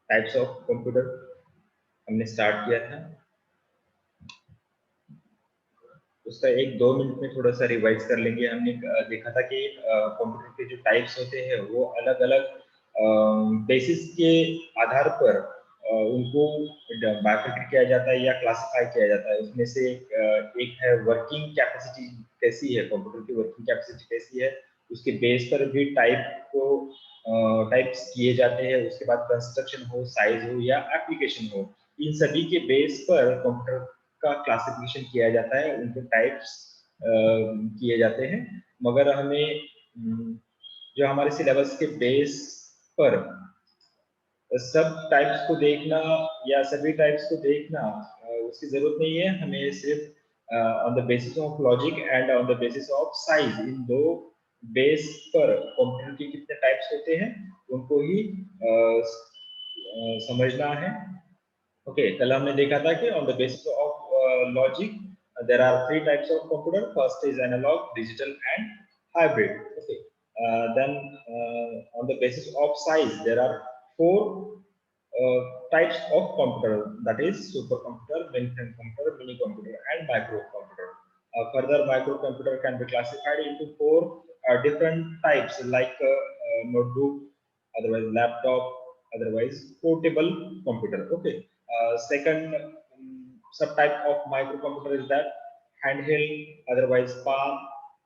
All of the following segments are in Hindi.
टाइप्स ऑफ कंप्यूटर हमने स्टार्ट किया था, उसका 1-2 मिनट में थोड़ा सा रिवाइज कर लेंगे। हमने देखा था कि कंप्यूटर के जो टाइप्स होते हैं वो अलग अलग बेसिस के आधार पर उनको बाइफरकेट किया जाता है या क्लासिफाई किया जाता है। उसमें से एक है वर्किंग कैपेसिटी, कैसी है कंप्यूटर की वर्किंग कैपेसिटी कैसी है, उसके बेस पर भी टाइप्स किए जाते हैं। उसके बाद कंस्ट्रक्शन हो, साइज हो या एप्लीकेशन हो, इन सभी के बेस पर कंप्यूटर का क्लासिफिकेशन किया जाता है, उनको टाइप्स किए जाते हैं। मगर हमें जो हमारे सिलेबस के बेस पर सब टाइप्स को देखना या सभी टाइप्स को देखना उसकी जरूरत नहीं है। हमें सिर्फ on the basis of logic and on the basis of size, इन दो बेस पर कंप्यूटर के कितने टाइप्स होते हैं उनको ही समझना है। ओके, कल हमने देखा था कि on the basis of logic there are 3 types of computer. First is analog, digital and hybrid. Okay, then on the basis of size there are 4 types of computer, that is supercomputer, mainframe computer, mini computer and microcomputer. Further, microcomputer can be classified into 4 different types like notebook, otherwise laptop, otherwise portable computer. Okay. Second subtype of microcomputer is that handheld, otherwise palm,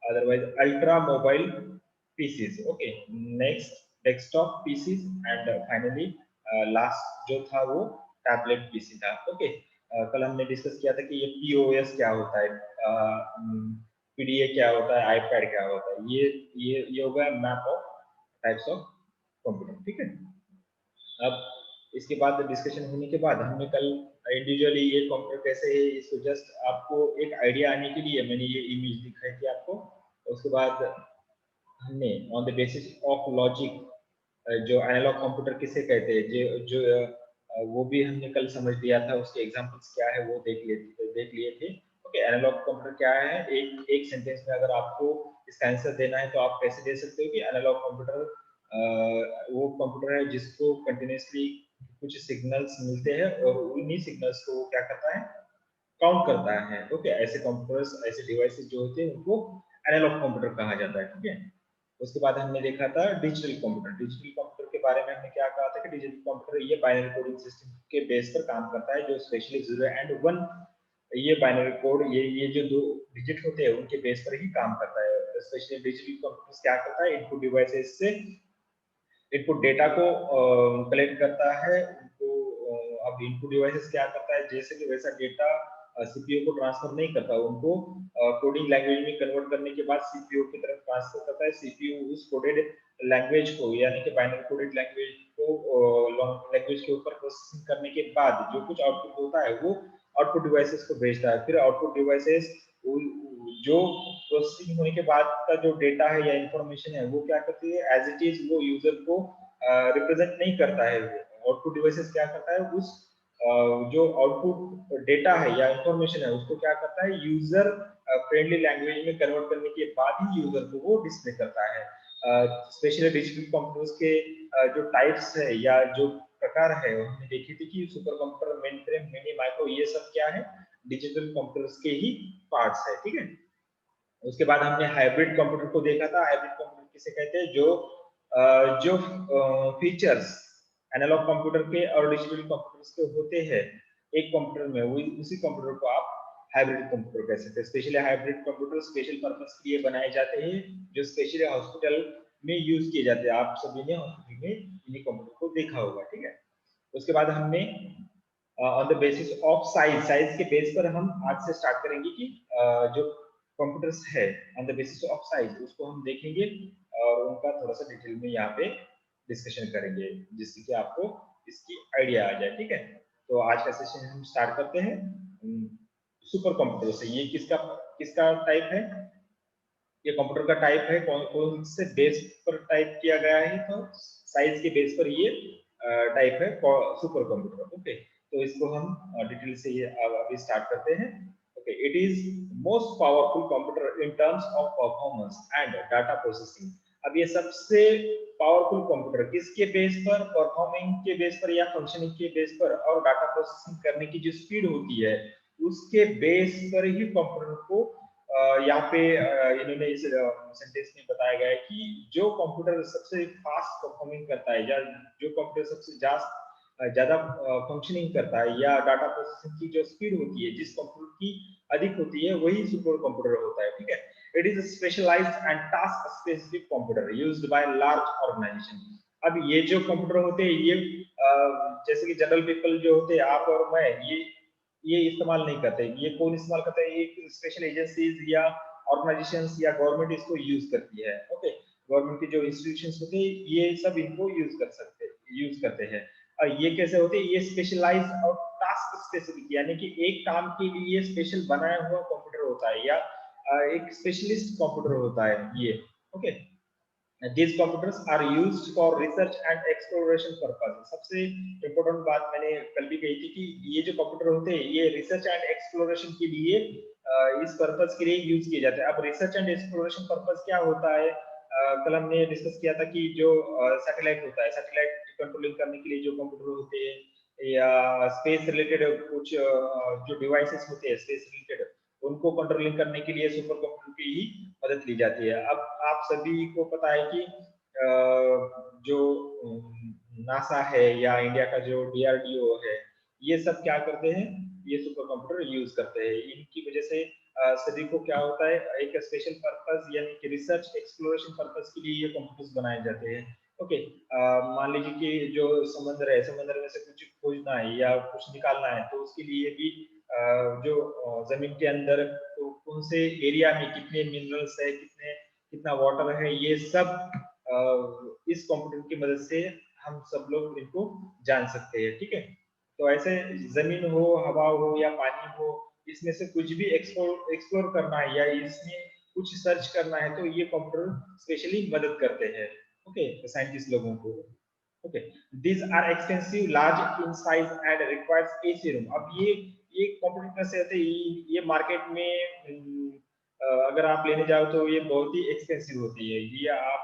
otherwise ultra mobile PCs. Okay. Next, desktop PCs and finally last जो था वो टैबलेट पीसी था। ओके, कल हमने डिस्कस किया था कि ये पीओएस क्या होता है, पीडीए क्या होता है, आईपैड क्या होता है। ये हो गया map of types of computer. ठीक है, अब इसके बाद डिस्कशन होने के बाद हमने कल इंडिविजुअली ये कंप्यूटर कैसे है इसको जस्ट आपको एक आइडिया आने के लिए मैंने ये इमेज दिखाई थी आपको। उसके बाद हमने on the basis of logic जो एनालॉग कंप्यूटर किसे कहते हैं जो जो वो भी हमने कल समझ लिया था, उसके एग्जांपल्स क्या है वो देख लिए थे। ओके, एनालॉग कंप्यूटर क्या है, एक एक सेंटेंस में अगर आपको इसका आंसर देना है तो आप कैसे दे सकते हो कि एनालॉग कंप्यूटर वो कंप्यूटर है जिसको कंटिन्यूसली कुछ सिग्नल्स मिलते हैं और उन्हीं सिग्नल्स को वो क्या करता है, काउंट करता है। ओके, ऐसे कंप्यूटर्स, ऐसे डिवाइसेस जो होते हैं उनको एनालॉग कंप्यूटर कहा जाता है। ठीक है, उसके बाद हमने देखा था डिजिटल कंप्यूटर। डिजिटल कंप्यूटर के बारे में हमने क्या कहा था कि डिजिटल कंप्यूटर ये बाइनरी कोडिंग सिस्टम के बेस पर काम करता है, जो स्पेशली 0 एंड 1, ये बाइनरी कोड, ये जो 2 डिजिट होते हैं उनके बेस पर ही काम करता है। स्पेशली डिजिटल कंप्यूटर क्या करता है, इनपुट डिवाइसेस से इनपुट डेटा को कलेक्ट करता है उनको। अब इनपुट डिवाइसेस क्या करता है, जैसे कि वैसा डेटा सीपीयू को ट्रांसफर नहीं करता, उनको कोडिंग लैंग्वेज में कन्वर्ट करने के बाद सीपीयू की तरफ ट्रांसफर करता है। सीपीयू उस कोडेड लैंग्वेज को यानी कि बाइनरी कोडेड लैंग्वेज को लॉन्ग लैंग्वेज के ऊपर प्रोसेसिंग करने के बाद जो कुछ आउटपुट होता है वो आउटपुट डिवाइसेस को भेजता है। फिर आउटपुट डिवाइसेस जो प्रोसेसिंग होने के बाद का जो डेटा है या इंफॉर्मेशन है वो क्या करती है, एज इट इज वो यूजर को रिप्रेजेंट नहीं करता है। आउटपुट डिवाइसेस क्या करता है, उस जो आउटपुट डेटा है या इंफॉर्मेशन है उसको क्या करता है, यूजर फ्रेंडली लैंग्वेज में कन्वर्ट करने के बाद ही यूजर को वो डिस्प्ले करता है। स्पेशली डिजिटल कंप्यूटर्स के जो टाइप्स है या जो प्रकार है हमने देखी थी कि super computer, main frame, mini, micro, ये सब क्या है, डिजिटल कंप्यूटर्स के ही पार्ट्स है। ठीक है, उसके बाद हमने हाइब्रिड कंप्यूटर को देखा था। हाइब्रिड कंप्यूटर किसे कहते हैं, जो फीचर्स एनालॉग कंप्यूटर के और डिजिटल कंप्यूटर्स के होते हैं एक कंप्यूटर में, वो उसी कंप्यूटर को आप हाइब्रिड कंप्यूटर कह सकते हैं। Specially hybrid computer special purpose के लिए बनाए जाते हैं, जो स्पेशली हॉस्पिटल में यूज किए जाते हैं। आप सभी ने हॉस्पिटल में इन्हीं कंप्यूटर को देखा होगा। ठीक है, उसके बाद हमने on the basis of size के बेस पर हम आज से स्टार्ट करेंगे कि जो कंप्यूटर्स है on the basis of size उसको हम देखेंगे और उनका थोड़ा सा डिटेल में यहाँ पे डिस्कशन करेंगे जिससे कि आपको इसकी आइडिया आ जाए। ठीक है, तो आज का सेशन हम स्टार्ट करते हैं सुपर कंप्यूटर से। ये किसका किसका टाइप है, ये कंप्यूटर का टाइप है, कौन कौन से बेस पर टाइप किया गया है, तो साइज के बेस पर ये टाइप है सुपर कंप्यूटर। ओके, तो इसको हम डिटेल से ये अभी स्टार्ट करते हैं। Okay, it is most powerful computer in terms of performance and data processing. अब ये सबसे पावरफुल कंप्यूटर किसके बेस पर, परफॉर्मिंग के बेस पर या फंक्शनिंग के बेस पर, और डाटा प्रोसेसिंग करने की जो स्पीड होती है उसके बेस पर ही कंप्यूटर को यहाँ पे इन्होंने इस सेंटेंस में बताया गया है कि जो कंप्यूटर सबसे फास्ट परफॉर्मिंग करता है या जो कंप्यूटर सबसे ज्यादा फंक्शनिंग करता है या डाटा प्रोसेसिंग की जो स्पीड होती है जिस कंप्यूटर की अधिक होती है वही सुपर कंप्यूटर होता है, ठीक है। It is specialised and task specific computer used by large organisation. अब ये जो कंप्यूटर होते हैं ये जैसे कि जनरल पीपल जो होते हैं आप और मैं ये इस्तेमाल नहीं करते। ये कौन इस्तेमाल करता है? ये स्पेशल एजेंसीज या ऑर्गेनाइजेशंस या गवर्नमेंट इसको यूज करती है, ओके। गवर्नमेंट के जो इंस्टीट्यूशंस होते हैं ये सब इनको यूज करते हैं। और ये कैसे होते हैं? ये स्पेशलाइज और टास्क स्पेसिफिक यानी कि एक काम के लिए स्पेशल बनाया हुआ कंप्यूटर होता है या एक स्पेशलिस्ट कंप्यूटर होता है ये, okay. These computers are used for research and exploration purpose। सबसे इम्पोर्टेंट बात मैंने कल भी कही थी कि ये जो कंप्यूटर होते हैं ये रिसर्च एंड एक्सप्लोरेशन के लिए इस पर्पस के लिए यूज किए जाते हैं। अब रिसर्च एंड एक्सप्लोरेशन पर्पस क्या होता है? कल हमने डिस्कस किया था कि जो सैटेलाइट होता है, सैटेलाइट कंट्रोलिंग करने के लिए जो कंप्यूटर होते हैं या स्पेस रिलेटेड कुछ जो डिवाइसेस होते हैं स्पेस रिलेटेड उनको कंट्रोलिंग करने के लिए सुपर कंप्यूटर की ही मदद ली जाती है। अब आप सभी को पता है कि जो नासा है या इंडिया का जो डीआरडीओ है ये सब क्या करते हैं? ये सुपर कंप्यूटर यूज करते हैं। इनकी वजह से सभी को क्या होता है? एक स्पेशल पर्पस यानी कि रिसर्च एक्सप्लोरेशन पर्पस के लिए ये कंप्यूटर्स बनाए जाते हैं, ओके। मान लीजिए कि जो समुद्र है, समुद्र में से कुछ खोजना है या कुछ निकालना है तो उसके लिए भी जो जमीन के अंदर तो कौन से एरिया में कितने मिनरल्स है, कितना वाटर है, ये सब इस कंप्यूटर की मदद से हम सब लोग इनको जान सकते हैं, ठीक है। तो ऐसे जमीन हो, हवा हो या पानी हो, इसमें से कुछ भी एक्सप्लोर करना है या इसमें कुछ सर्च करना है तो ये कंप्यूटर स्पेशली मदद करते हैं, ओके, साइंटिस्ट लोगों को, okay. these are expensive large in size and requires AC room। अब ये कंप्यूटर कैसे होते हैं? ये मार्केट में अगर आप लेने जाओ तो ये बहुत ही एक्सपेंसिव होती है। ये आप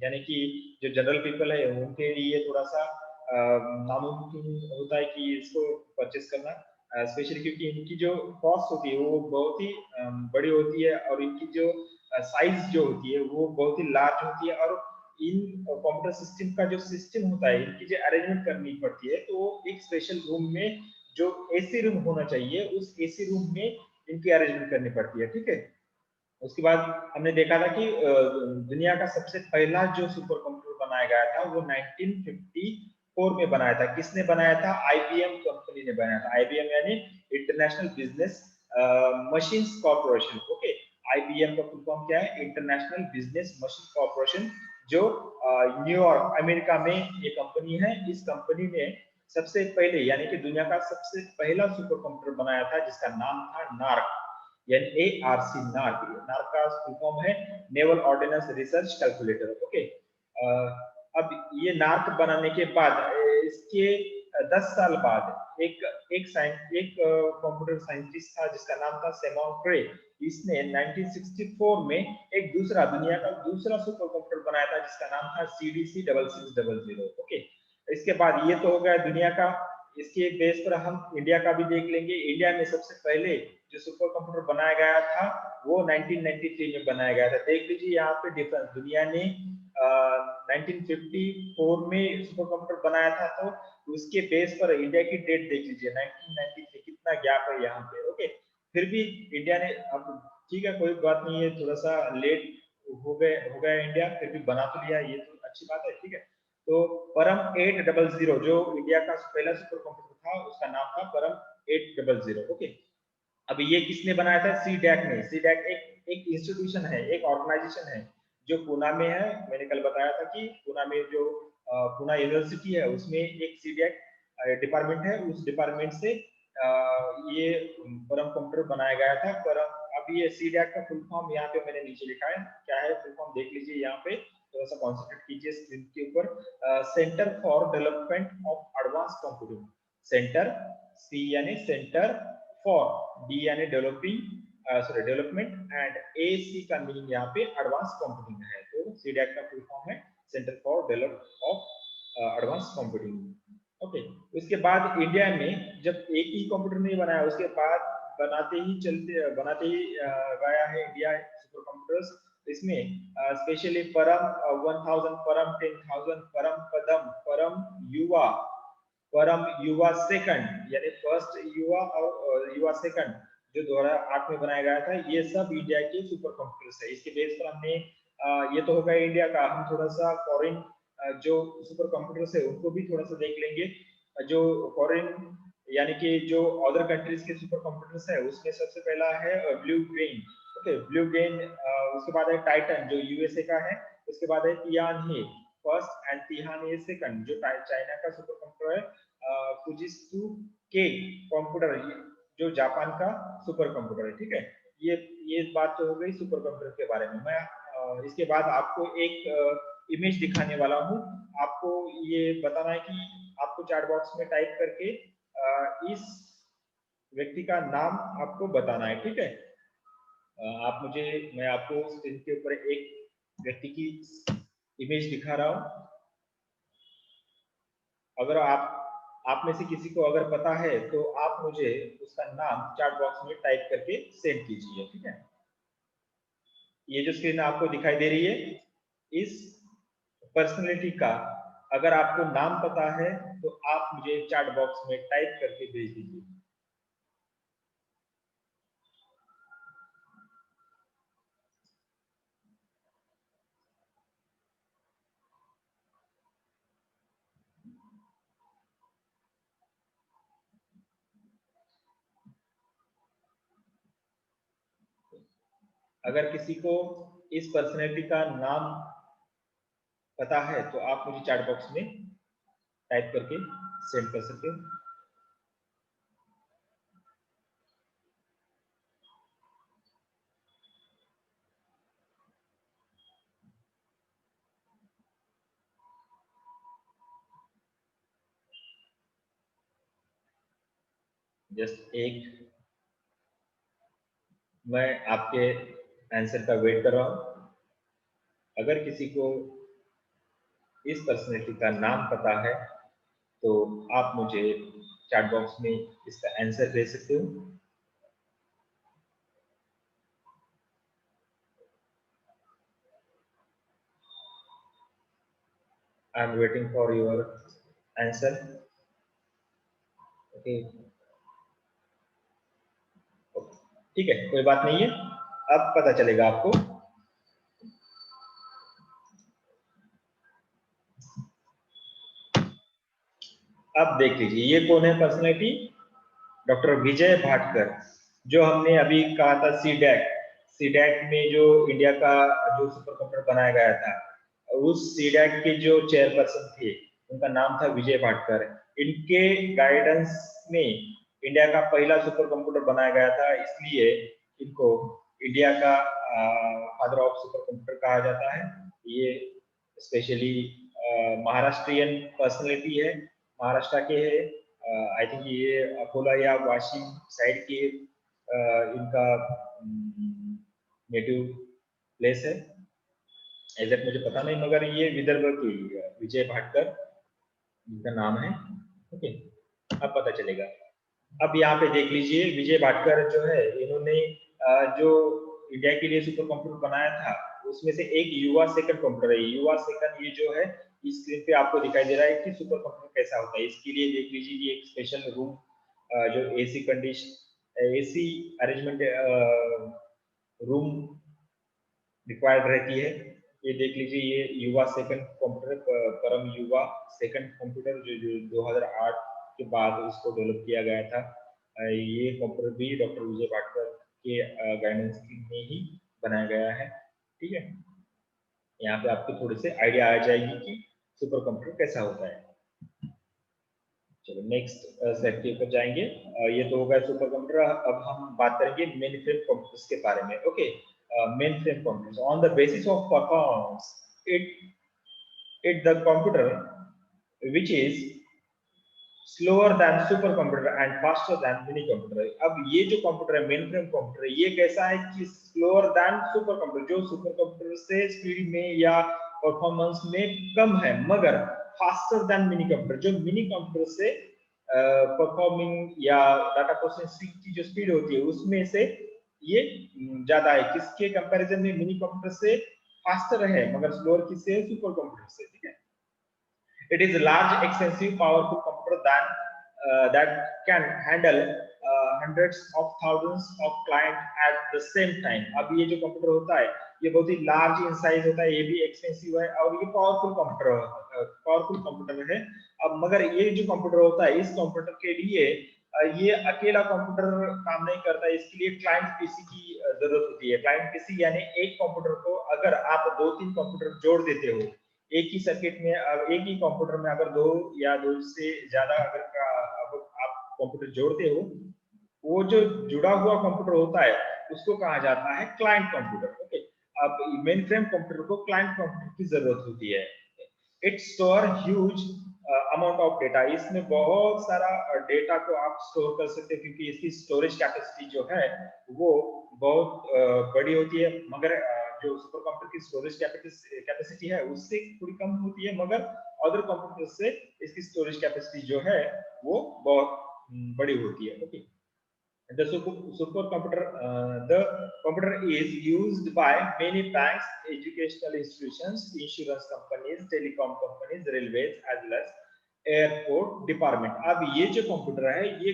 यानी कि जो जनरल पीपल है उनके लिए थोड़ा सा नामुमकिन होता है कि इसको परचेस करना, स्पेशली क्योंकि इनकी जो कॉस्ट होती है वो बहुत ही बड़ी होती है और इनकी जो साइज जो होती है वो बहुत ही लार्ज होती है। और इन कंप्यूटर सिस्टम का जो सिस्टम होता है इनकी जो अरेंजमेंट करनी पड़ती है तो एक स्पेशल रूम में जो एसी रूम होना चाहिए उस एसी रूम में इनकी अरेंजमेंट करनी पड़ती है, ठीक है। उसके बाद हमने देखा था कि दुनिया का सबसे पहला जो सुपर कंप्यूटर बनाया गया था वो 1954 में बनाया था। किसने बनाया था? आईबीएम कंपनी ने बनाया था। आईबीएम यानी international business machines corporation, okay. IBM का फुल फॉर्म क्या है? इंटरनेशनल बिजनेस मशीन कॉर्पोरेशन, जो न्यूयॉर्क अमेरिका में ये कंपनी है। इस कंपनी ने सबसे पहले यानी कि दुनिया का सबसे पहला सुपर कंप्यूटर बनाया था जिसका नाम था नार्क, यानी ARC, नार्क। नार्क का फुल फॉर्म है naval ordnance research calculator, okay. अब ये नार्क बनाने के बाद इसके 10 साल बाद एक कंप्यूटर साइंटिस्ट था जिसका नाम था सिमोन क्रे। इसने 1964 में एक दूसरा दुनिया का दूसरा सुपर कंप्यूटर बनाया था जिसका नाम था CDC 6600, ओके। इसके बाद ये तो हो गया दुनिया का। इसके बेस पर हम इंडिया का भी देख लेंगे। इंडिया में सबसे पहले जो सुपर कंप्यूटर बनाया गया था वो 1993 में बनाया गया था। देख लीजिए यहाँ पे डिफरेंस, दुनिया ने 1954 में सुपर कंप्यूटर बनाया था तो उसके बेस पर इंडिया की डेट देख लीजिए 1993, कितना गैप है यहाँ पे, ओके। फिर भी इंडिया ने, अब ठीक है कोई बात नहीं है, थोड़ा सा लेट हो गया इंडिया, फिर भी बना तो लिया, ये तो अच्छी बात है, ठीक है। तो परम 800 जो इंडिया का पहला सुपर कंप्यूटर था उसका नाम था परम 800, ओके। अब ये किसने बनाया था? सीडैक ने। सीडैक एक इंस्टीट्यूशन है, एक ऑर्गेनाइजेशन है जो पुणे में है। मैंने कल बताया था कि पुणे में जो पुणे यूनिवर्सिटी है उसमें एक सीडैक डिपार्टमेंट है। उस डिपार्टमेंट से ये परम कंप्यूटर बनाया गया था। परम, अब ये सीडैक का फुल फॉर्म यहाँ पे मैंने नीचे लिखा है, क्या है फुल फॉर्म देख लीजिए यहाँ पे, थोड़ा सा कॉन्सेंट्रेट कीजिए स्क्रीन के ऊपर। Centre for development of advance computing. Centre, C यानी सेंटर, फॉर, डी यानी डेवलपमेंट, एंड AC का मीनिंग यहाँ पे एडवांस कंप्यूटिंग है। तो सीडैक का फुल फॉर्म है centre for development of advance computing. Okay, उसके बाद इंडिया में जब एक ही कंप्यूटर नहीं बनाया, उसके बाद बनाते ही गया है इंडिया सुपर कंप्यूटर्स। इसमें स्पेशली परम 1000, परम 10,000, परम पदम, परम युवा, परम युवा सेकंड यानी फर्स्ट युवा और युवा सेकंड जो 2008 में बनाया गया था, ये सब इंडिया के सुपर कंप्यूटर्स है। इसके बेस पर हमने ये तो होगा इंडिया का, हम थोड़ा सा फॉरेन जो सुपर कंप्यूटर्स है उनको भी थोड़ा सा देख लेंगे। जो फॉरेन यानी कि जो अदर कंट्रीज के सुपर कंप्यूटर्स है, उसमें सबसे पहला है blue grain. Okay, blue grain, उसके बाद है टाइटन जो यूएसए का है, उसके बाद है Tianhe first and Tianhe second जो चाइना का सुपर कंप्यूटर है, फुजित्सु के कंप्यूटर जो जापान का सुपर कंप्यूटर है। ठीक है, ये बात तो हो गई सुपर कंप्यूटर के बारे में। मैं इसके बाद आपको एक इमेज दिखाने वाला हूँ। आपको ये बताना है कि आपको चैट बॉक्स में टाइप करके इस व्यक्ति का नाम आपको बताना है। ठीक है, मैं आपको स्क्रीन के ऊपर एक व्यक्ति की इमेज दिखा रहा हूँ। अगर आप में से किसी को अगर पता है तो आप मुझे उसका नाम चैट बॉक्स में टाइप करके सेंड कीजिए। ठीक है, ये जो स्क्रीन आपको दिखाई दे रही है, इस पर्सनैलिटी का अगर आपको नाम पता है तो आप मुझे चैट बॉक्स में टाइप करके भेज दीजिए। अगर किसी को इस पर्सनैलिटी का नाम पता है तो आप मुझे चैट बॉक्स में टाइप करके सेंड कर सकते हो। जस्ट एक, मैं आपके आंसर का वेट कर रहा हूं। अगर किसी को इस पर्सनैलिटी का नाम पता है तो आप मुझे चैट बॉक्स में इसका आंसर दे सकते हो। I am waiting for your answer. Okay, ठीक है, कोई बात नहीं है, अब पता चलेगा आपको। अब देख लीजिए ये कौन है पर्सनैलिटी, डॉक्टर विजय भाटकर, जो हमने अभी कहा था सीडैक में जो इंडिया का जो सुपर कंप्यूटर बनाया गया था, उस सीडैक के जो चेयरपर्सन थे उनका नाम था विजय भाटकर। इनके गाइडेंस में इंडिया का पहला सुपर कंप्यूटर बनाया गया था, इसलिए इनको इंडिया का फादर ऑफ सुपर कंप्यूटर कहा जाता है। ये स्पेशली महाराष्ट्रियन पर्सनैलिटी है, महाराष्ट्र के है। आई थिंक ये अकोला या वाशिम साइड के इनका नेटिव प्लेस है। एग्जैक्ट मुझे पता नहीं, मगर ये विदर्भ की विजय भाटकर इनका नाम है। ओके, अब पता चलेगा। अब यहाँ पे देख लीजिए विजय भाटकर जो है, इन्होंने जो इंडिया के लिए सुपर कंप्यूटर बनाया था उसमें से एक युवा सेकंड कंप्यूटर है। युवा सेकंड ये जो है इस स्क्रीन पे आपको दिखाई दे रहा है कि सुपर कंप्यूटर कैसा होता है। इसके लिए देख लीजिए ये एक स्पेशल रूम जो AC condition AC arrangement room required रहती है। ये देख लीजिए ये युवा सेकंड कंप्यूटर, परम युवा सेकंड कंप्यूटर जो 2008 के बाद इसको डेवलप किया गया था। ये कंप्यूटर भी डॉक्टर विजय भाटकर के गाइडेंस में ही बनाया गया है। ठीक है, यहाँ पे आपको थोड़े से आइडिया आ जाएगी कि सुपर कंप्यूटर कैसा होता है। चलो नेक्स्ट सेट के ऊपर जाएंगे। ये तो होगा सुपर कंप्यूटर। अब हम बात करेंगे मेन फ्रेम कंप्यूटर्स के बारे में। Okay, main frame computers on the basis of performance it the computer which is slower than super computer and faster than mini computer। अब ये जो कंप्यूटर है मेन फ्रेम कंप्यूटर, ये कैसा है कि स्लोअर देन सुपर कंप्यूटर, जो सुपर कंप्यूटर से स्पीड में या परफॉर्मेंस में कम है मगर फास्टर देन मिनी कंप्यूटर, जो मिनी कंप्यूटर से परफॉर्मिंग या डाटा प्रोसेसिंग की जो स्पीड होती है उसमें से ये ज्यादा है। किसके कंपैरिजन में? मिनी कंप्यूटर से फास्टर है मगर स्लोअर किससे है? सुपर कंप्यूटर से। ठीक है, it is a large expensive powerful computer that can handle hundreds of thousands of client at the same time। अब ये जो कंप्यूटर होता है ये बहुत ही लार्ज इन साइज होता है, ये भी एक्सपेंसिव है और ये पावरफुल कंप्यूटर है। अब मगर ये जो कंप्यूटर होता है इस कंप्यूटर के लिए ये अकेला कंप्यूटर काम नहीं करता, इसके लिए क्लाइंट पीसी की जरूरत होती है। क्लाइंट पीसी यानी एक कंप्यूटर को अगर आप 2-3 कंप्यूटर जोड़ देते हो एक ही सर्किट में, एक ही कंप्यूटर में अगर 2 या 2 से ज्यादा अगर आप कंप्यूटर जोड़ते हो, वो जो जुड़ा हुआ कंप्यूटर होता है उसको कहा जाता है क्लाइंट कंप्यूटर। ओके, अब मेन फ्रेम कंप्यूटर को क्लाइंट कंप्यूटर की जरूरत होती है। It store huge amount of data, इसमें बहुत सारा डेटा को आप स्टोर कर सकते हैं क्योंकि इसकी स्टोरेज कैपेसिटी जो है वो बहुत बड़ी होती है। मगर जो सुपर कंप्यूटर की स्टोरेज कैपेसिटी है उससे थोड़ी कम होती है, मगर अदर कंप्यूटर से इसकी स्टोरेज कैपेसिटी जो है वो बहुत बड़ी होती है। Okay, the supercomputer, the computer is used by many banks, educational institutions, insurance companies, telecom companies, railways as well as airport department. अब ये जो कंप्यूटर है ये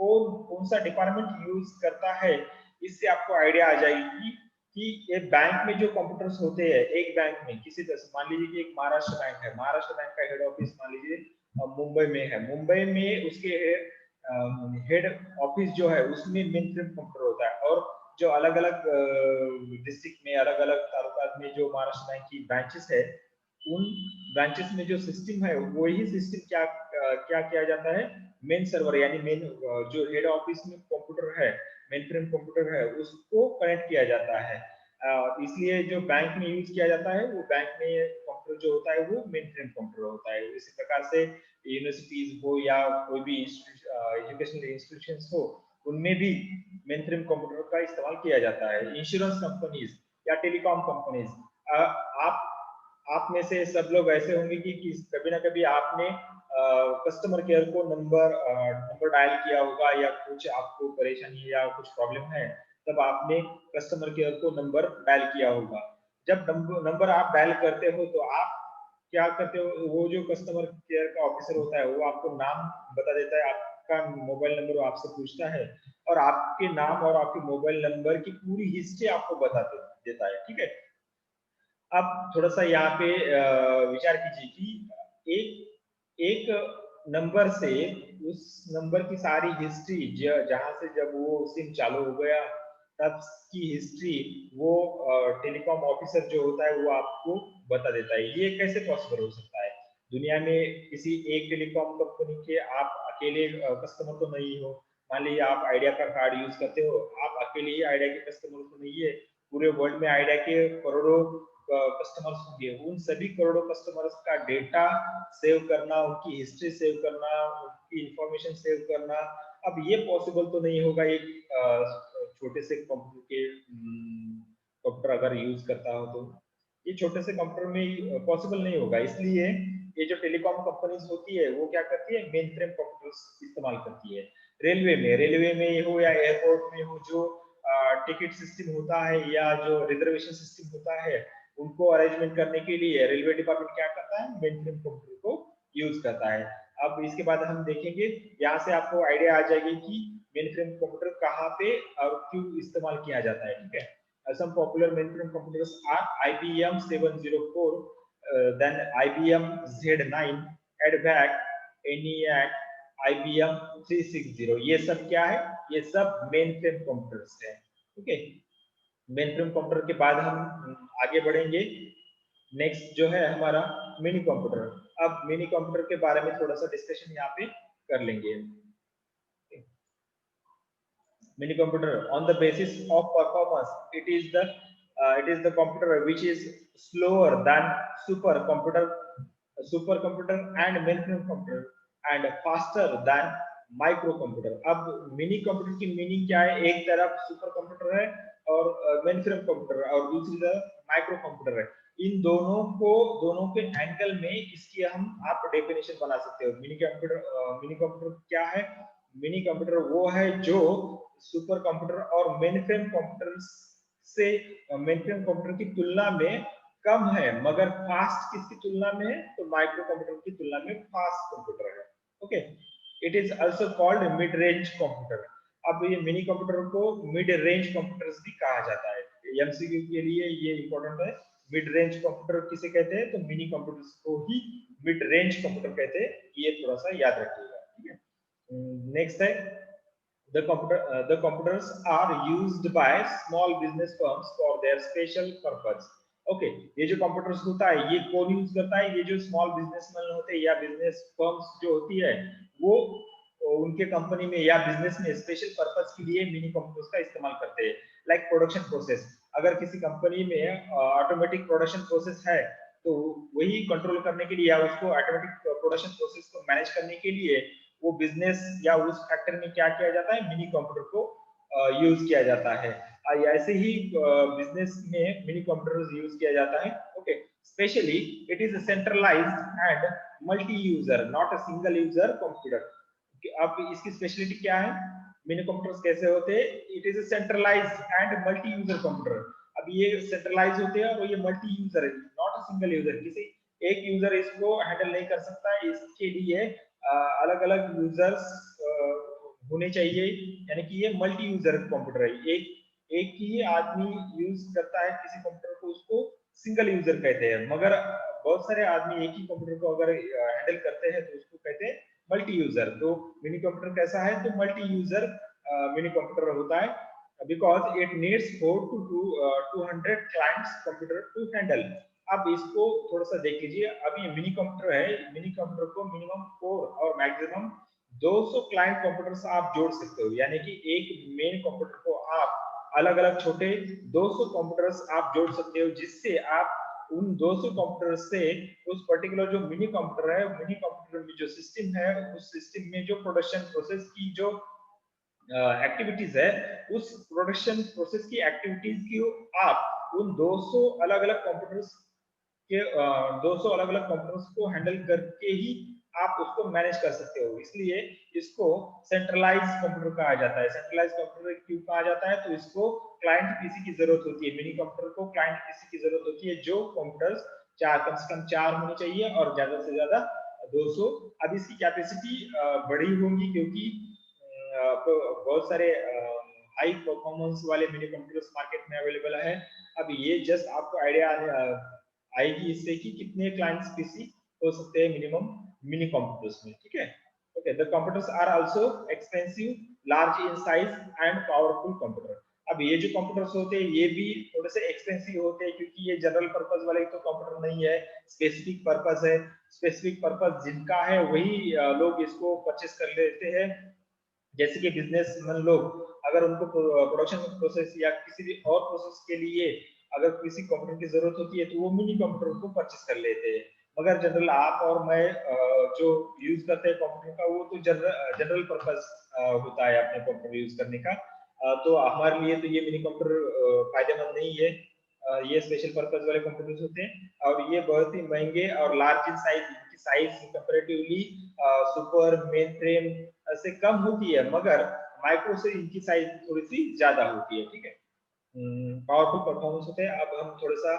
कौन सा डिपार्टमेंट यूज करता है, इससे आपको आइडिया आ जाएगी कि ये बैंक में जो कंप्यूटर्स होते हैं, एक बैंक में किसी तरह से मान लीजिए कि एक महाराष्ट्र बैंक है, महाराष्ट्र बैंक का हेड ऑफिस मान लीजिए मुंबई में है, मुंबई में उसके हेड ऑफिस जो है उसमें मेन फ्रेम कंप्यूटर होता है और जो अलग अलग डिस्ट्रिक्ट में अलग अलग तालुकात में जो महाराष्ट्र बैंक की ब्रांचेस है उन ब्रांचेस में जो सिस्टम है वही सिस्टम क्या किया जाता है, मेन सर्वर यानी मेन जो हेड ऑफिस में कंप्यूटर है, मेन फ्रेम कंप्यूटर है उसको कनेक्ट किया जाता है। इसलिए जो बैंक में यूज किया जाता है वो बैंक में कंप्यूटर जो होता है वो मेन फ्रेम कंप्यूटर होता है। इसी प्रकार से यूनिवर्सिटीज हो या कोई भी एजुकेशनल इंस्टीट्यूशंस हो उनमें भी मेन फ्रेम कंप्यूटर का इस्तेमाल किया जाता है। इंश्योरेंस कंपनीज या टेलीकॉम कंपनीज, आप में से सब लोग ऐसे होंगे कि कभी ना कभी आपने कस्टमर केयर को नंबर डायल किया होगा या कुछ आपको परेशानी या कुछ प्रॉब्लम है तब आपने कस्टमर केयर को नंबर डायल किया होगा। जब नंबर आप डायल करते हो तो आप क्या करते हो, वो जो कस्टमर केयर का ऑफिसर होता है वो आपको नाम बता देता है, आपका मोबाइल नंबर आपसे पूछता है और आपके नाम और आपके मोबाइल नंबर की पूरी हिस्ट्री आपको बता देता है। ठीक है, अब थोड़ा सा यहाँ पे विचार कीजिए कि एक नंबर से उस नंबर की सारी हिस्ट्री जहां से जब वो सिम चालू हो गया तब की हिस्ट्री वो टेलीकॉम ऑफिसर जो होता है वो आपको बता देता है। ये कैसे पॉसिबल हो सकता है? दुनिया में किसी एक टेलीकॉम कंपनी के आप अकेले कस्टमर तो नहीं हो। मान लीजिए आप आइडिया का कार्ड यूज करते हो, आप अकेले ही आइडिया के कस्टमर तो नहीं है, पूरे वर्ल्ड में आइडिया के करोड़ों कस्टमर्स होंगे। उन सभी करोड़ों कस्टमर्स का डेटा सेव करना, उनकी हिस्ट्री सेव करना, उनकी इंफॉर्मेशन सेव करना, अब ये पॉसिबल तो नहीं होगा एक छोटे से कंप्यूटर अगर यूज करता हो तो ये छोटे से कंप्यूटर में पॉसिबल नहीं होगा। इसलिए ये जो टेलीकॉम कंपनीज होती है वो क्या करती है, मेन फ्रेम कंप्यूटर्स इस्तेमाल करती है। रेलवे में हो या एयरपोर्ट में हो, जो टिकट सिस्टम होता है या जो रिजर्वेशन सिस्टम होता है उनको अरेंजमेंट करने के लिए रेलवे डिपार्टमेंट क्या करता है, मेन फ्रेम कंप्यूटर को यूज करता है। अब इसके बाद हम देखेंगे, यहाँ से आपको आइडिया आ जाएगी कि मेन फ्रेम कंप्यूटर कहाँ पे और क्यों इस्तेमाल किया जाता है। ठीक है, some popular mainframe computers are IBM 704, then IBM Z9, EDVAC, ENIAC, IBM 360। ये सब क्या है, ये सब मेन फ्रेम कंप्यूटर्स है। ओके, मेन फ्रेम कंप्यूटर के बाद हम आगे बढ़ेंगे। नेक्स्ट जो है हमारा मिनी कंप्यूटर। अब मिनी कंप्यूटर के बारे में थोड़ा सा डिस्कशन यहाँ पे कर लेंगे। Mini computer, on the basis of performance, it is the computer which is slower than supercomputer and mainframe computer and faster than micro computer. अब मिनी कंप्यूटर की मीनिंग क्या है, एक तरफ सुपर कंप्यूटर है और मेन फ्रेम कंप्यूटर और दूसरी तरफ माइक्रो कंप्यूटर है। इन दोनों के एंगल में इसकी आप डेफिनेशन बना सकते हो। मिनी कंप्यूटर क्या है? मिनी कंप्यूटर वो है जो सुपर कंप्यूटर और मेन फ्रेम कंप्यूटर से मेन फ्रेम कंप्यूटर की तुलना में कम है, मगर फास्ट किसकी तुलना में है? तो माइक्रो कंप्यूटर की तुलना में फास्ट कंप्यूटर है। Okay, it is also called mid range computer. अब ये मिनी कंप्यूटर को मिड रेंज कंप्यूटर्स भी कहा जाता है। एमसीक्यू के लिए ये इंपॉर्टेंट है। मिड रेंज कंप्यूटर किसे कहते हैं? तो मिनी कंप्यूटर्स को ही मिड रेंज कंप्यूटर कहते हैं। ये थोड़ा सा याद रखिएगा, ठीक है। नेक्स्ट है the computers are used by small business firms for their special purpose. Okay, ये जो कंप्यूटर्स होता है ये कौन यूज करता है? ये जो स्मॉल बिजनेसमैन होते हैं या बिजनेस फर्म्स जो होती है वो उनके कंपनी में या बिजनेस में स्पेशल पर्पस के लिए मिनी कंप्यूटर्स का इस्तेमाल करते हैं। लाइक प्रोडक्शन प्रोसेस, अगर किसी कंपनी में ऑटोमेटिक प्रोडक्शन प्रोसेस है तो वही कंट्रोल करने के लिए या उसको ऑटोमेटिक प्रोडक्शन प्रोसेस को मैनेज करने के लिए वो बिजनेस या उस फैक्ट्री में क्या किया जाता है? मिनी कंप्यूटर को यूज किया जाता है। ऐसे ही बिजनेस में मिनी कंप्यूटर यूज किया जाता है। Okay, specially it is centralised and multi user, not a single user computer. अब इसकी स्पेशलिटी क्या है? मिनी कंप्यूटर्स कैसे होते हैं? It is centralised and multi user computer. अब ये सेंट्रलाइज होते हैं और ये मल्टी यूजर है, नॉट अ सिंगल यूजर। किसी एक यूजर इसको हैंडल नहीं कर सकता, इसके लिए अलग अलग यूजर्स होने चाहिए। यानी कि ये मल्टी यूजर कंप्यूटर है। एक ही आदमी यूज करता है किसी कंप्यूटर को, उसको सिंगल यूजर कहते हैं। मगर बहुत सारे आदमी एक ही कंप्यूटर को अगर हैंडल करते हैं तो उसको कहते हैं मल्टी यूजर। तो मिनी कंप्यूटर कैसा है? तो मल्टी यूजर मिनी कंप्यूटर होता है, because it needs 4 to 200 clients computer to handle. अब इसको थोड़ा सा देख लीजिए। अब ये मिनी कंप्यूटर है, मिनी कंप्यूटर को मिनिमम 4 और मैक्सिमम 200 क्लाइंट कंप्यूटर्स आप जोड़ सकते हो। यानी कि एक मेन कंप्यूटर को आप अलग अलग छोटे 200 कंप्यूटर्स आप जोड़ सकते हो, जिससे आप उन 200 कंप्यूटर से उस पर्टिकुलर जो मिनी कंप्यूटर है, मिनी कंप्यूटर में जो सिस्टम है, उस सिस्टम में जो प्रोडक्शन प्रोसेस की जो एक्टिविटीज है, उस प्रोडक्शन प्रोसेस की एक्टिविटीज की आप उन 200 अलग अलग कंप्यूटर्स के 200 अलग अलग कंप्यूटर्स को हैंडल करके ही आप उसको मैनेज कर सकते हो। इसलिए इसको सेंट्रलाइज कंप्यूटर कहा जाता है। सेंट्रलाइज कंप्यूटर क्यों कहा जाता है? तो इसको क्लाइंट पीसी की जरूरत होती है। मिनी कंप्यूटर को क्लाइंट पीसी की जरूरत होती है, जो कंप्यूटर्स कम से कम 4 होने चाहिए और ज्यादा से ज्यादा 200। अब इसकी कैपेसिटी बड़ी होगी क्योंकि बहुत सारे हाई परफॉर्मेंस वाले मिनी कंप्यूटर्स मार्केट में अवेलेबल है। अब ये जस्ट आपको आइडिया आएगी इससे कि कितने क्लाइंट्स पीसी हो सकते हैं मिनिमम मिनी कंप्यूटर्स में, ठीक है। Okay, the computers are also expensive, large in size and powerful computer. अब ये जो कंप्यूटर्स होते हैं ये भी थोड़े से एक्सपेंसिव होते हैं क्योंकि ये जनरल पर्पस वाले तो कंप्यूटर नहीं है, स्पेसिफिक पर्पस है। स्पेसिफिक पर्पस जिनका है वही लोग इसको परचेस कर लेते हैं। जैसे कि बिजनेसमैन लोग अगर उनको प्रोडक्शन प्रोसेस या किसी भी और प्रोसेस के लिए अगर किसी कंप्यूटर की जरूरत होती है तो वो मिनी कंप्यूटर को परचेस कर लेते हैं। मगर जनरल आप और मैं जो यूज करते हैं कंप्यूटर का, वो तो जनरल पर्पस होता है अपने कंप्यूटर यूज करने का। तो हमारे लिए तो ये मिनी कंप्यूटर फायदेमंद नहीं है। ये स्पेशल पर्पस वाले कंप्यूटर्स होते हैं और ये बहुत ही महंगे और लार्ज इन साइज, इनकी size comparatively super main frame से कम होती है, मगर माइक्रो से इनकी साइज थोड़ी सी ज्यादा होती है, ठीक है। पावरफुल परफॉर्मेंस होते हैं। अब हम थोड़ा सा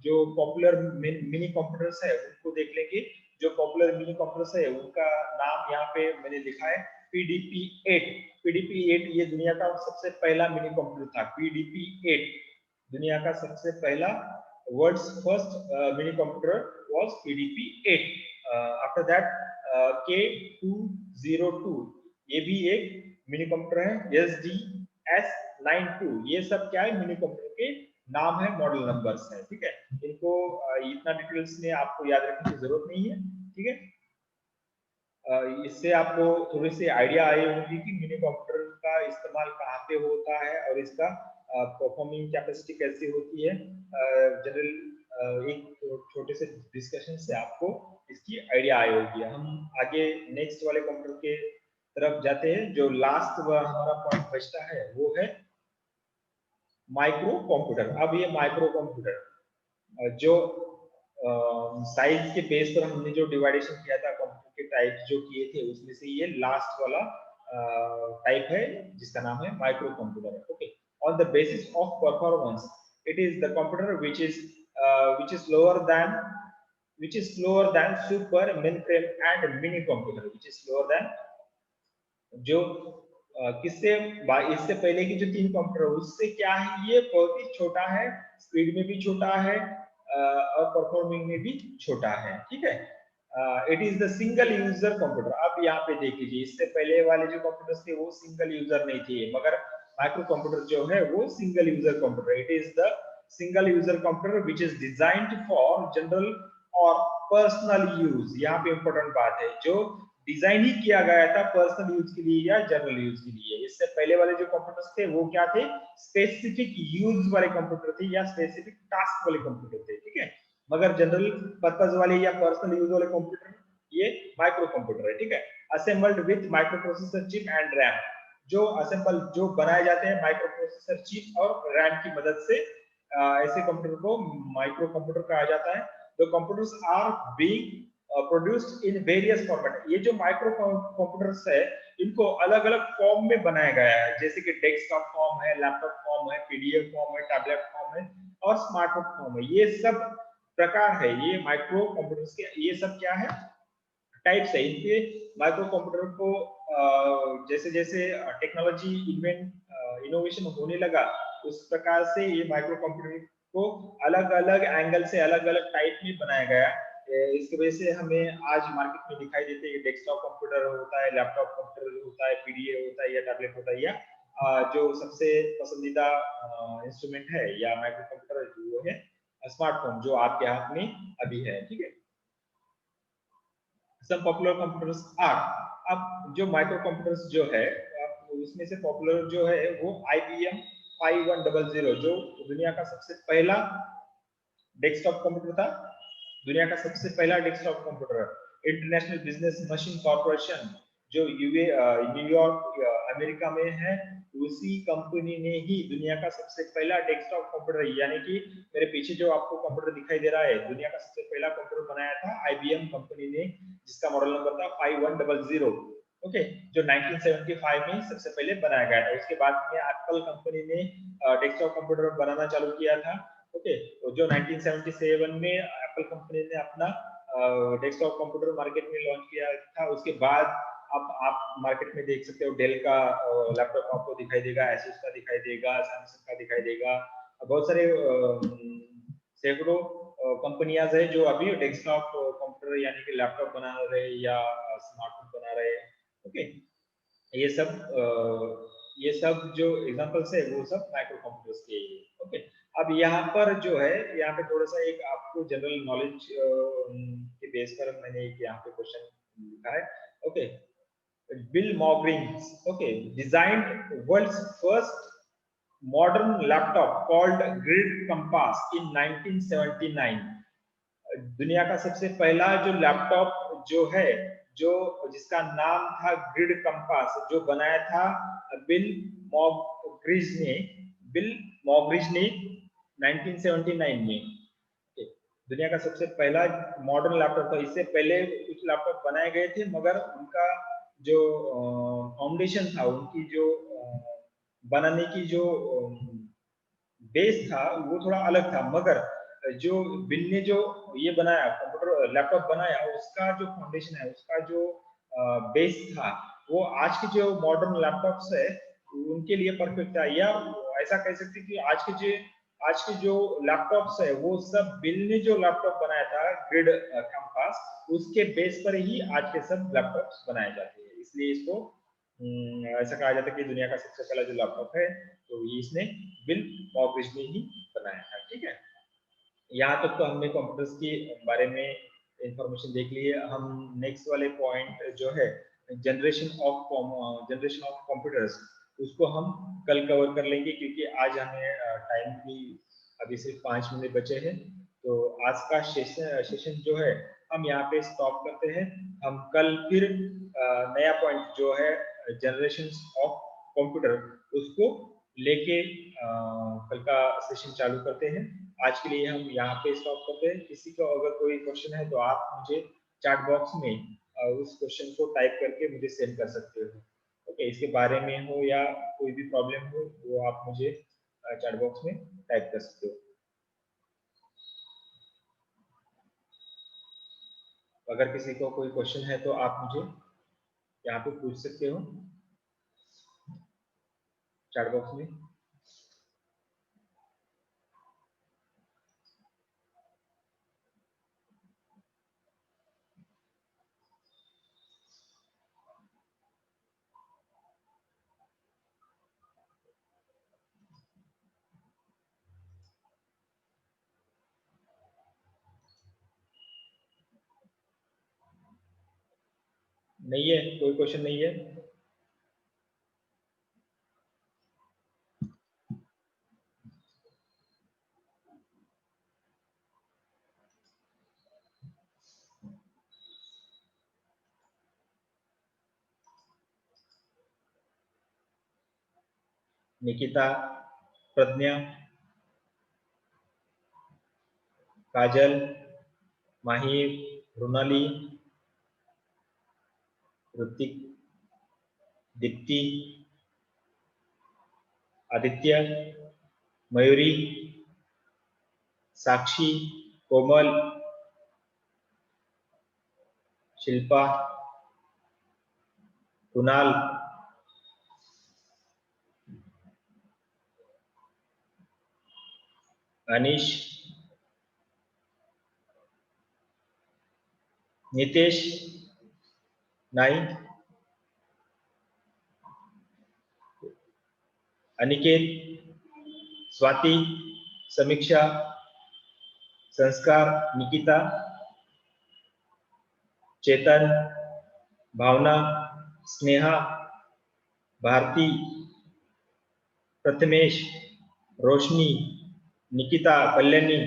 जो पॉपुलर मिनी कंप्यूटर्स है उनको देख लेंगे। जो पॉपुलर मिनी कंप्यूटर्स है उनका नाम यहाँ पे मैंने लिखा है, PDP-8। PDP-8 ये दुनिया का सबसे पहला मिनी कंप्यूटर था। PDP-8 दुनिया का सबसे पहला, world's first mini computer was PDP-8। After that K202 ये भी एक मिनी कंप्यूटर है। SDS92 ये सब क्या है? मिनी कंप्यूटर के नाम है, मॉडल नंबर्स है, ठीक है। इनको इतना डिटेल्स में आपको याद रखने की जरूरत नहीं है, ठीक है। इससे आपको थोड़ी सी आइडिया आई होगी कि मिनी कंप्यूटर का इस्तेमाल कहाँ पे होता है और इसका परफॉर्मिंग कैपेसिटी कैसी होती है। जनरल एक छोटे से डिस्कशन से आपको इसकी आइडिया आई होगी। हम आगे नेक्स्ट वाले कंप्यूटर के तरफ जाते हैं। जो लास्ट हमारा पॉइंट बचता है वो है माइक्रो कंप्यूटर। अब ये माइक्रो कंप्यूटर जो साइज के बेस पर हमने जो डिवाइडेशन किया था कंप्यूटर के टाइप जो किए थे उसमें से ये लास्ट वाला टाइप है जिसका नाम है micro computer. Okay, on the basis of performance it is the computer which is lower than super mainframe and mini computer which is lower than जो किससे इससे पहले की जो तीन कंप्यूटर उससे क्या है, ये बहुत ही छोटा है, स्पीड में भी छोटा है और परफॉर्मिंग में भी छोटा है। ठीक है, it is the single user computer. अब यहाँ पे देख लीजिए, इससे पहले वाले जो कंप्यूटर्स थे वो सिंगल यूजर नहीं थे, मगर माइक्रो कंप्यूटर जो है वो single user computer. It is the single user computer which is designed for general और पर्सनल यूज। यहाँ पे इंपॉर्टेंट बात है, जो डिजाइन ही किया गया था पर्सनल यूज के लिए या जनरल यूज के लिए। इससे पहले वाले जो कंप्यूटर्स थे वो क्या थे, स्पेसिफिक यूज वाले कंप्यूटर थे या स्पेसिफिक टास्क वाले कंप्यूटर थे। ठीक है, मगर जनरल पर्पस वाले या पर्सनल यूज वाले कंप्यूटर ये माइक्रो कंप्यूटर है। ठीक है, assembled with micro processor chip and RAM. जो असेंबल जो बनाए जाते हैं माइक्रो प्रोसेसर चिप और रैम की मदद से, ऐसे कंप्यूटर को माइक्रो कंप्यूटर कहा जाता है। The computers are being produced in various format. ये जो माइक्रो कंप्यूटर्स है इनको अलग अलग फॉर्म में बनाया गया है, जैसे कि डेस्कटॉप फॉर्म है, लैपटॉप फॉर्म है, पीडीएफ फॉर्म है, टैबलेट फॉर्म है और स्मार्टफोन फॉर्म है। ये सब प्रकार है ये माइक्रो कंप्यूटर्स के। ये सब क्या है, टाइप्स है इनके। माइक्रो कंप्यूटर को जैसे जैसे टेक्नोलॉजी इनोवेशन होने लगा उस प्रकार से ये माइक्रो कंप्यूटर को अलग अलग एंगल से अलग अलग टाइप में बनाया गया। इसकी वजह से हमें आज मार्केट में दिखाई देते हैं डेस्कटॉप कंप्यूटर होता है, लैपटॉप कंप्यूटर होता है, पीडीए होता है या टैबलेट होता है, या जो सबसे पसंदीदा इंस्ट्रूमेंट है या माइक्रो कंप्यूटर जो है स्मार्टफोन जो आपके हाथ में अभी है। ठीक है, सब पॉपुलर कंप्यूटर्स आर। अब जो माइक्रो कंप्यूटर्स जो है उसमें से पॉपुलर जो है वो IBM 5100 जो दुनिया का सबसे पहला डेस्कटॉप कंप्यूटर था, दुनिया का सबसे पहला desktop computer. International business machine corporation जो न्यूयॉर्क अमेरिका में है, उसी कंपनी ने ही दुनिया का सबसे पहला डेस्कटॉप कंप्यूटर, यानी कि मेरे पीछे जो आपको कंप्यूटर दिखाई दे रहा है, दुनिया का सबसे पहला कंप्यूटर बनाया था IBM कंपनी ने, जिसका मॉडल नंबर था 5100। ओके, जो 1975 में सबसे पहले बनाया गया था। उसके बाद में एप्पल कंपनी ने डेस्कटॉप कंप्यूटर बनाना चालू किया था। ओके, तो जो 1977 में एप्पल कंपनी ने अपना डेस्कटॉप कंप्यूटर मार्केट में लॉन्च किया था। उसके बाद अब आप मार्केट में देख सकते हो डेल का लैपटॉप आपको दिखाई देगा, एसुस का दिखाई देगा, सैमसंग का दिखाई देगा। बहुत सारे सैकड़ों कंपनियां है जो अभी डेस्कटॉप कंप्यूटर यानी कि लैपटॉप बना रहे या स्मार्टफोन बना रहे। ओके, ये सब जो एग्जांपल्स है वो सब माइक्रो कंप्यूटर्स के। ओके, अब यहाँ पर जो है, यहाँ पे थोड़ा सा एक आपको जनरल नॉलेज के बेस पर मैंने एक यहाँ पे क्वेश्चन लिखा है। Okay, Bill Moggridge okay designed world's first modern laptop called Grid Compass in 1979। दुनिया का सबसे पहला जो लैपटॉप जो है, जो जिसका नाम था ग्रिड कंपास, जो बनाया था बिल मॉग्रिज ने बिल मॉग्रिज ने 1979 में। दुनिया का सबसे पहला मॉडर्न लैपटॉप था। इससे पहले कुछ लैपटॉप बनाए गए थे, मगर उनका जो फाउंडेशन था, उनकी जो बनाने की जो बेस था वो थोड़ा अलग था। मगर जो बिल ने जो ये बनाया कंप्यूटर लैपटॉप बनाया, उसका जो फाउंडेशन है, उसका जो बेस था, वो आज के जो मॉडर्न लैपटॉप्स है उनके लिए परफेक्ट था। या ऐसा कह सकते हैं कि आज के जो लैपटॉप्स है वो सब बिल ने जो लैपटॉप बनाया था ग्रिड कंपास, उसके बेस पर ही आज के सब लैपटॉप्स बनाए जाते हैं। इसलिए इसको ऐसा कहा जाता है कि दुनिया का सबसे पहला जो लैपटॉप है तो ये इसने बिल मॉग्रिज ने ही बनाया था। ठीक है, यहाँ तक तो हमने कंप्यूटर्स के बारे में इंफॉर्मेशन देख ली है। हम नेक्स्ट वाले पॉइंट जो है जनरेशन ऑफ कंप्यूटर्स, उसको हम कल कवर कर लेंगे, क्योंकि आज हमें टाइम की अभी सिर्फ 5 मिनट बचे हैं। तो आज का सेशन जो है हम यहाँ पे स्टॉप करते हैं। हम कल फिर नया पॉइंट जो है जनरेशन ऑफ कंप्यूटर, उसको लेके कल का सेशन चालू करते हैं। आज के लिए हम यहाँ पे स्टॉप करते हैं। किसी को अगर कोई क्वेश्चन है तो आप मुझे चैट बॉक्स में उस क्वेश्चन को टाइप करके मुझे सेंड कर सकते हो। ओके, इसके बारे में हो या कोई भी प्रॉब्लम हो वो आप मुझे चैट बॉक्स में टाइप कर सकते हो। अगर किसी को कोई क्वेश्चन है तो आप मुझे यहाँ पे पूछ सकते हो चैट बॉक्स में। नहीं है, कोई क्वेश्चन नहीं है। निकिता, प्रज्ञा, काजल, माहिर, रोनाली, ऋतिक, दीप्ति, आदित्य, मयूरी, साक्षी, कोमल, शिल्पा, कुणाल, अनीश, नितेश, नाई, अनिकेत, स्वाति, समीक्षा, संस्कार, निकिता, चेतन, भावना, स्नेहा, भारती, प्रथमेश, रोशनी, निकिता, कल्याणी,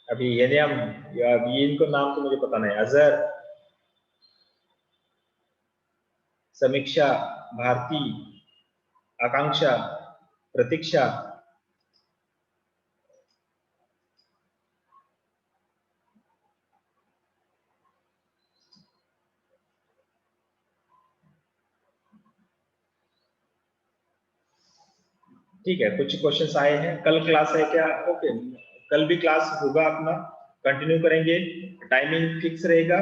अभी ये नाम, ये इनको नाम तो मुझे पता नहीं। अजहर, समीक्षा, भारती, आकांक्षा, प्रतीक्षा, ठीक है। कुछ क्वेश्चंस आए हैं। कल क्लास है क्या? ओके, कल भी क्लास होगा अपना, कंटिन्यू करेंगे। टाइमिंग फिक्स रहेगा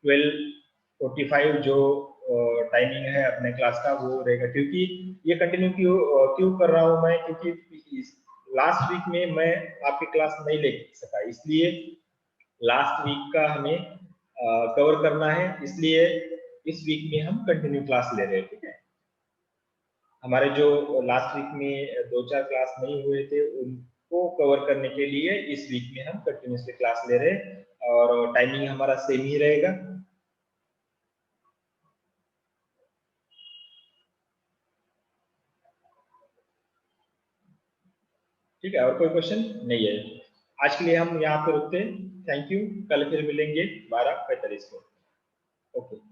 12:45 जो टाइमिंग है अपने क्लास का वो रहेगा। क्योंकि ये कंटिन्यू क्यों क्यों कर रहा हूँ मैं, क्योंकि लास्ट वीक में मैं आपकी क्लास नहीं ले सका, इसलिए लास्ट वीक का हमें कवर करना है, इसलिए इस वीक में हम कंटिन्यू क्लास ले रहे हैं। ठीक है, हमारे जो लास्ट वीक में 2-4 क्लास नहीं हुए थे उनको कवर करने के लिए इस वीक में हम कंटिन्यूसली क्लास ले रहे हैं और टाइमिंग हमारा सेम ही रहेगा। ठीक है, और कोई क्वेश्चन नहीं है? आज के लिए हम यहाँ पे रुकते हैं। थैंक यू, कल फिर मिलेंगे 12:45 को। ओके।